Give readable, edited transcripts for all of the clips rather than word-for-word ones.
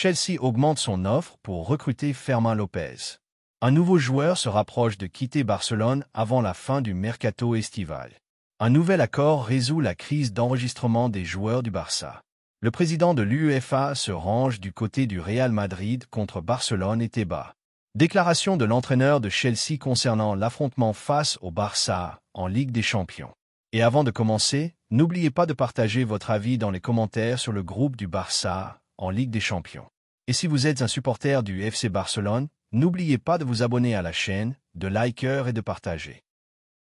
Chelsea augmente son offre pour recruter Fermín López. Un nouveau joueur se rapproche de quitter Barcelone avant la fin du mercato estival. Un nouvel accord résout la crise d'enregistrement des joueurs du Barça. Le président de l'UEFA se range du côté du Real Madrid contre Barcelone et Tebas. Déclaration de l'entraîneur de Chelsea concernant l'affrontement face au Barça en Ligue des Champions. Et avant de commencer, n'oubliez pas de partager votre avis dans les commentaires sur le groupe du Barça en Ligue des Champions. Et si vous êtes un supporter du FC Barcelone, n'oubliez pas de vous abonner à la chaîne, de liker et de partager.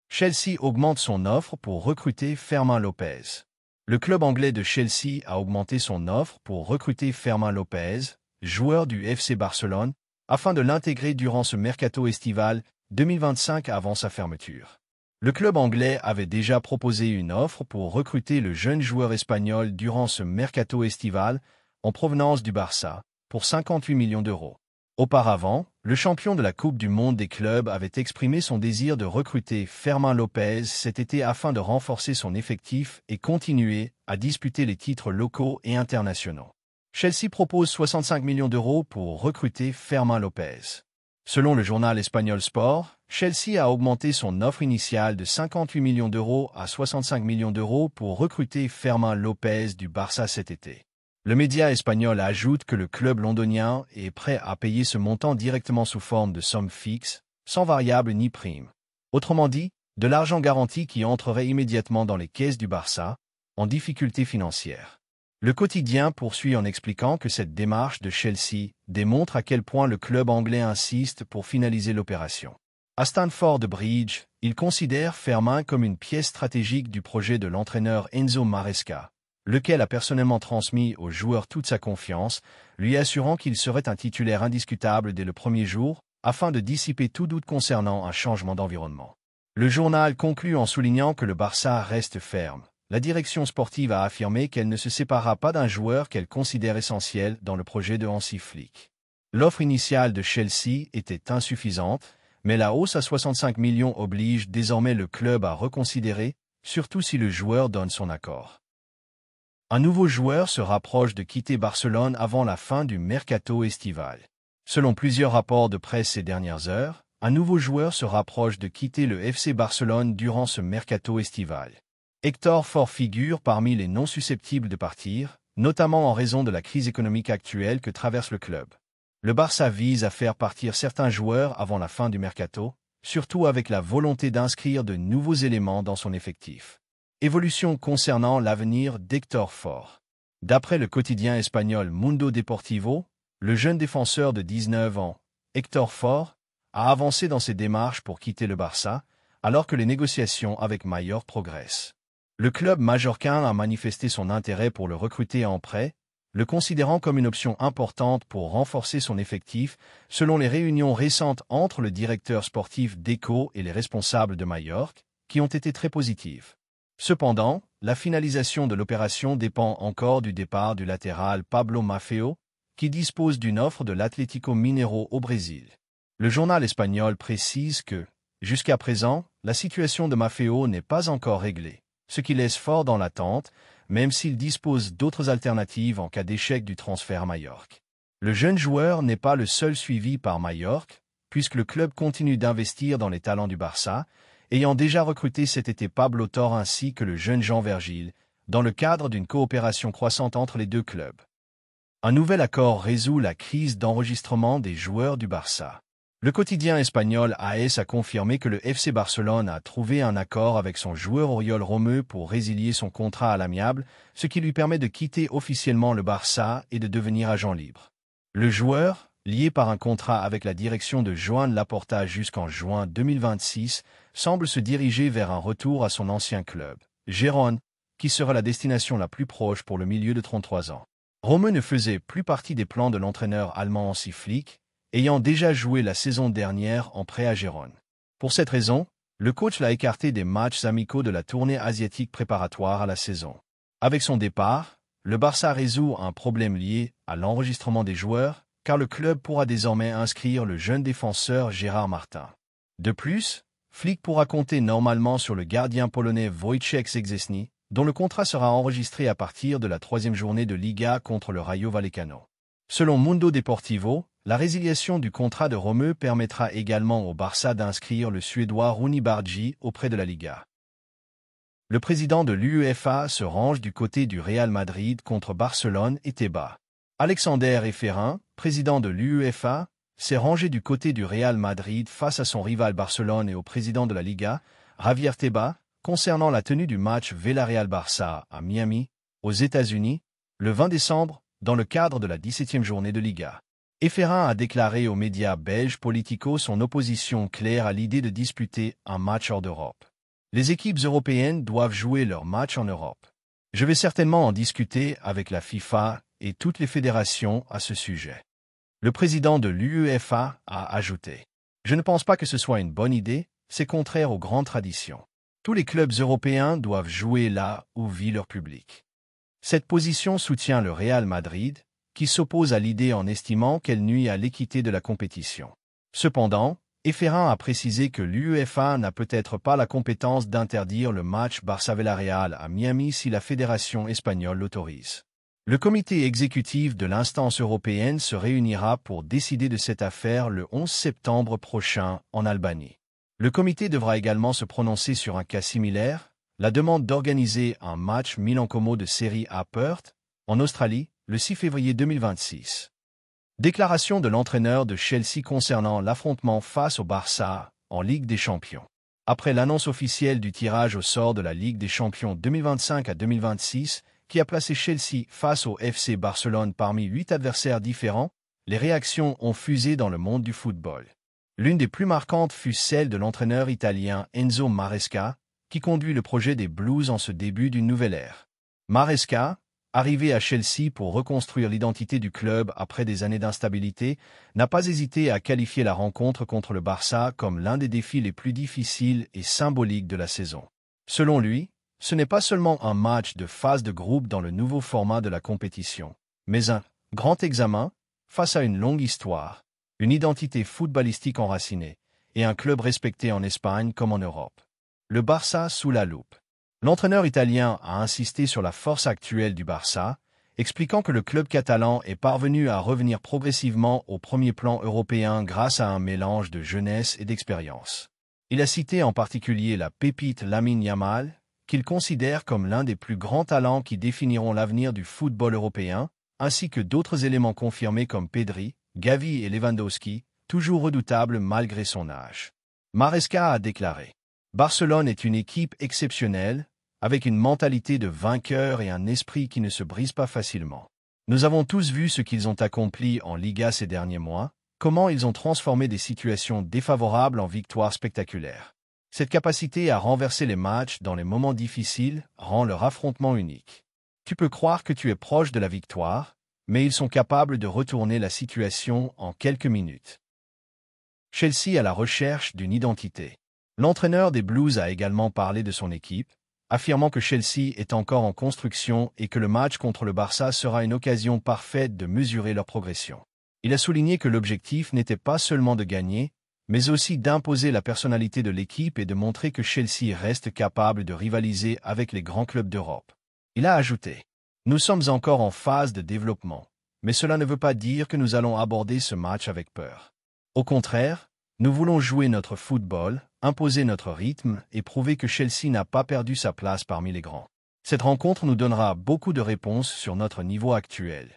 Chelsea augmente son offre pour recruter Fermín López. Le club anglais de Chelsea a augmenté son offre pour recruter Fermín López, joueur du FC Barcelone, afin de l'intégrer durant ce mercato estival 2025 avant sa fermeture. Le club anglais avait déjà proposé une offre pour recruter le jeune joueur espagnol durant ce mercato estival, en provenance du Barça, pour 58 millions d'euros. Auparavant, le champion de la Coupe du Monde des clubs avait exprimé son désir de recruter Fermín López cet été afin de renforcer son effectif et continuer à disputer les titres locaux et internationaux. Chelsea propose 65 millions d'euros pour recruter Fermín López. Selon le journal espagnol Sport, Chelsea a augmenté son offre initiale de 58 millions d'euros à 65 millions d'euros pour recruter Fermín López du Barça cet été. Le média espagnol ajoute que le club londonien est prêt à payer ce montant directement sous forme de somme fixe, sans variable ni prime. Autrement dit, de l'argent garanti qui entrerait immédiatement dans les caisses du Barça, en difficulté financière. Le quotidien poursuit en expliquant que cette démarche de Chelsea démontre à quel point le club anglais insiste pour finaliser l'opération. À Stamford Bridge, il considère Fermín comme une pièce stratégique du projet de l'entraîneur Enzo Maresca, lequel a personnellement transmis au joueur toute sa confiance, lui assurant qu'il serait un titulaire indiscutable dès le premier jour, afin de dissiper tout doute concernant un changement d'environnement. Le journal conclut en soulignant que le Barça reste ferme. La direction sportive a affirmé qu'elle ne se séparera pas d'un joueur qu'elle considère essentiel dans le projet de Hansi Flick. L'offre initiale de Chelsea était insuffisante, mais la hausse à 65 millions oblige désormais le club à reconsidérer, surtout si le joueur donne son accord. Un nouveau joueur se rapproche de quitter Barcelone avant la fin du mercato estival. Selon plusieurs rapports de presse ces dernières heures, un nouveau joueur se rapproche de quitter le FC Barcelone durant ce mercato estival. Héctor Fort figure parmi les non susceptibles de partir, notamment en raison de la crise économique actuelle que traverse le club. Le Barça vise à faire partir certains joueurs avant la fin du mercato, surtout avec la volonté d'inscrire de nouveaux éléments dans son effectif. Évolution concernant l'avenir d'Héctor Fort. D'après le quotidien espagnol Mundo Deportivo, le jeune défenseur de 19 ans, Héctor Fort, a avancé dans ses démarches pour quitter le Barça, alors que les négociations avec Mallorca progressent. Le club majorquin a manifesté son intérêt pour le recruter en prêt, le considérant comme une option importante pour renforcer son effectif, selon les réunions récentes entre le directeur sportif Deco et les responsables de Mallorca, qui ont été très positives. Cependant, la finalisation de l'opération dépend encore du départ du latéral Pablo Maffeo, qui dispose d'une offre de l'Atlético Mineiro au Brésil. Le journal espagnol précise que, jusqu'à présent, la situation de Maffeo n'est pas encore réglée, ce qui laisse Fort dans l'attente, même s'il dispose d'autres alternatives en cas d'échec du transfert à Mallorca. Le jeune joueur n'est pas le seul suivi par Mallorca, puisque le club continue d'investir dans les talents du Barça, ayant déjà recruté cet été Pablo Torre ainsi que le jeune Jean Vergil, dans le cadre d'une coopération croissante entre les deux clubs. Un nouvel accord résout la crise d'enregistrement des joueurs du Barça. Le quotidien espagnol AS a confirmé que le FC Barcelone a trouvé un accord avec son joueur Oriol Romeu pour résilier son contrat à l'amiable, ce qui lui permet de quitter officiellement le Barça et de devenir agent libre. Le joueur, lié par un contrat avec la direction de Joan Laporta jusqu'en juin 2026, semble se diriger vers un retour à son ancien club, Gérone, qui sera la destination la plus proche pour le milieu de 33 ans. Romeu ne faisait plus partie des plans de l'entraîneur allemand Hansi Flick, ayant déjà joué la saison dernière en prêt à Gérone. Pour cette raison, le coach l'a écarté des matchs amicaux de la tournée asiatique préparatoire à la saison. Avec son départ, le Barça résout un problème lié à l'enregistrement des joueurs, car le club pourra désormais inscrire le jeune défenseur Gérard Martin. De plus, Flick pourra compter normalement sur le gardien polonais Wojciech Szczesny, dont le contrat sera enregistré à partir de la 3e journée de Liga contre le Rayo Vallecano. Selon Mundo Deportivo, la résiliation du contrat de Romeu permettra également au Barça d'inscrire le Suédois Rooney Bargi auprès de la Liga. Le président de l'UEFA se range du côté du Real Madrid contre Barcelone et Tebas. Alexander Efferin, président de l'UEFA, s'est rangé du côté du Real Madrid face à son rival Barcelone et au président de la Liga, Javier Tebas, concernant la tenue du match Villarreal-Barça à Miami, aux États-Unis, le 20 décembre, dans le cadre de la 17e journée de Liga. Efferin a déclaré aux médias belges Politico son opposition claire à l'idée de disputer un match hors d'Europe. Les équipes européennes doivent jouer leur match en Europe. Je vais certainement en discuter avec la FIFA et toutes les fédérations à ce sujet. Le président de l'UEFA a ajouté: « Je ne pense pas que ce soit une bonne idée, c'est contraire aux grandes traditions. Tous les clubs européens doivent jouer là où vit leur public. » Cette position soutient le Real Madrid, qui s'oppose à l'idée en estimant qu'elle nuit à l'équité de la compétition. Cependant, Efferin a précisé que l'UEFA n'a peut-être pas la compétence d'interdire le match Barça-Villarreal à Miami si la fédération espagnole l'autorise. Le comité exécutif de l'instance européenne se réunira pour décider de cette affaire le 11 septembre prochain en Albanie. Le comité devra également se prononcer sur un cas similaire, la demande d'organiser un match Milan-Como de série à Perth, en Australie, le 6 février 2026. Déclaration de l'entraîneur de Chelsea concernant l'affrontement face au Barça en Ligue des Champions. Après l'annonce officielle du tirage au sort de la Ligue des Champions 2025 à 2026, qui a placé Chelsea face au FC Barcelone parmi 8 adversaires différents, les réactions ont fusé dans le monde du football. L'une des plus marquantes fut celle de l'entraîneur italien Enzo Maresca, qui conduit le projet des Blues en ce début d'une nouvelle ère. Maresca, arrivé à Chelsea pour reconstruire l'identité du club après des années d'instabilité, n'a pas hésité à qualifier la rencontre contre le Barça comme l'un des défis les plus difficiles et symboliques de la saison. Selon lui, ce n'est pas seulement un match de phase de groupe dans le nouveau format de la compétition, mais un grand examen face à une longue histoire, une identité footballistique enracinée et un club respecté en Espagne comme en Europe. Le Barça sous la loupe. L'entraîneur italien a insisté sur la force actuelle du Barça, expliquant que le club catalan est parvenu à revenir progressivement au premier plan européen grâce à un mélange de jeunesse et d'expérience. Il a cité en particulier la pépite Lamine Yamal, qu'il considère comme l'un des plus grands talents qui définiront l'avenir du football européen, ainsi que d'autres éléments confirmés comme Pedri, Gavi et Lewandowski, toujours redoutables malgré son âge. Maresca a déclaré: « Barcelone est une équipe exceptionnelle, avec une mentalité de vainqueur et un esprit qui ne se brise pas facilement. Nous avons tous vu ce qu'ils ont accompli en Liga ces derniers mois, comment ils ont transformé des situations défavorables en victoires spectaculaires. Cette capacité à renverser les matchs dans les moments difficiles rend leur affrontement unique. Tu peux croire que tu es proche de la victoire, mais ils sont capables de retourner la situation en quelques minutes. » Chelsea à la recherche d'une identité. L'entraîneur des Blues a également parlé de son équipe, affirmant que Chelsea est encore en construction et que le match contre le Barça sera une occasion parfaite de mesurer leur progression. Il a souligné que l'objectif n'était pas seulement de gagner, mais aussi d'imposer la personnalité de l'équipe et de montrer que Chelsea reste capable de rivaliser avec les grands clubs d'Europe. Il a ajouté: « Nous sommes encore en phase de développement, mais cela ne veut pas dire que nous allons aborder ce match avec peur. Au contraire, nous voulons jouer notre football, imposer notre rythme et prouver que Chelsea n'a pas perdu sa place parmi les grands. Cette rencontre nous donnera beaucoup de réponses sur notre niveau actuel. »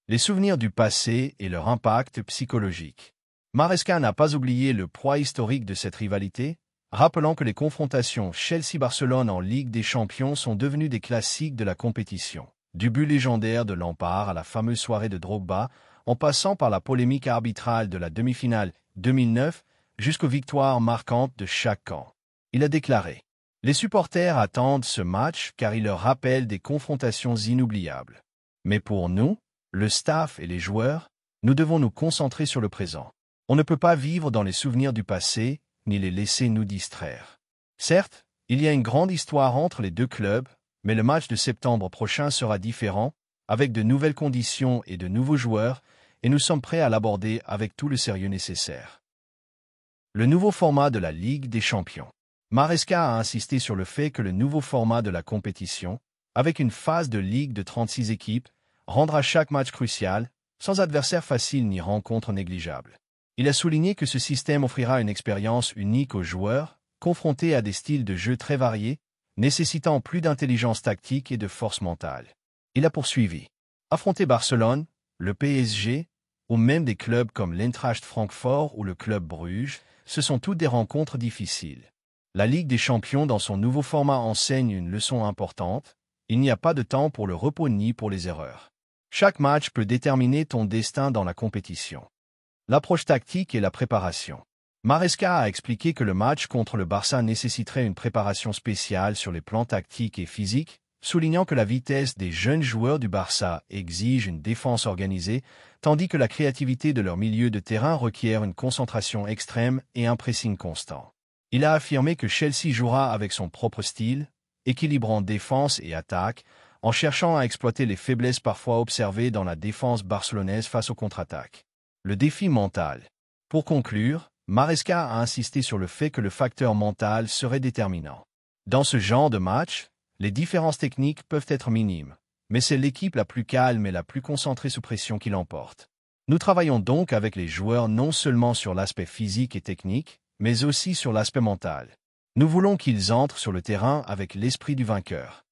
Les souvenirs du passé et leur impact psychologique. Maresca n'a pas oublié le poids historique de cette rivalité, rappelant que les confrontations Chelsea-Barcelone en Ligue des Champions sont devenues des classiques de la compétition, du but légendaire de Lampard à la fameuse soirée de Drogba, en passant par la polémique arbitrale de la demi-finale 2009 jusqu'aux victoires marquantes de chaque camp. Il a déclaré: « Les supporters attendent ce match car il leur rappelle des confrontations inoubliables. Mais pour nous, le staff et les joueurs, nous devons nous concentrer sur le présent. On ne peut pas vivre dans les souvenirs du passé, ni les laisser nous distraire. Certes, il y a une grande histoire entre les deux clubs, mais le match de septembre prochain sera différent, avec de nouvelles conditions et de nouveaux joueurs, et nous sommes prêts à l'aborder avec tout le sérieux nécessaire. » Le nouveau format de la Ligue des Champions. Maresca a insisté sur le fait que le nouveau format de la compétition, avec une phase de ligue de 36 équipes, rendra chaque match crucial, sans adversaire facile ni rencontre négligeable. Il a souligné que ce système offrira une expérience unique aux joueurs, confrontés à des styles de jeu très variés, nécessitant plus d'intelligence tactique et de force mentale. Il a poursuivi. Affronter Barcelone, le PSG, ou même des clubs comme l'Eintracht Francfort ou le Club Bruges, ce sont toutes des rencontres difficiles. La Ligue des Champions dans son nouveau format enseigne une leçon importante. Il n'y a pas de temps pour le repos ni pour les erreurs. Chaque match peut déterminer ton destin dans la compétition. L'approche tactique et la préparation. Maresca a expliqué que le match contre le Barça nécessiterait une préparation spéciale sur les plans tactiques et physiques, soulignant que la vitesse des jeunes joueurs du Barça exige une défense organisée, tandis que la créativité de leur milieu de terrain requiert une concentration extrême et un pressing constant. Il a affirmé que Chelsea jouera avec son propre style, équilibrant défense et attaque, en cherchant à exploiter les faiblesses parfois observées dans la défense barcelonaise face aux contre-attaques. Le défi mental. Pour conclure, Maresca a insisté sur le fait que le facteur mental serait déterminant. Dans ce genre de match, les différences techniques peuvent être minimes, mais c'est l'équipe la plus calme et la plus concentrée sous pression qui l'emporte. Nous travaillons donc avec les joueurs non seulement sur l'aspect physique et technique, mais aussi sur l'aspect mental. Nous voulons qu'ils entrent sur le terrain avec l'esprit du vainqueur.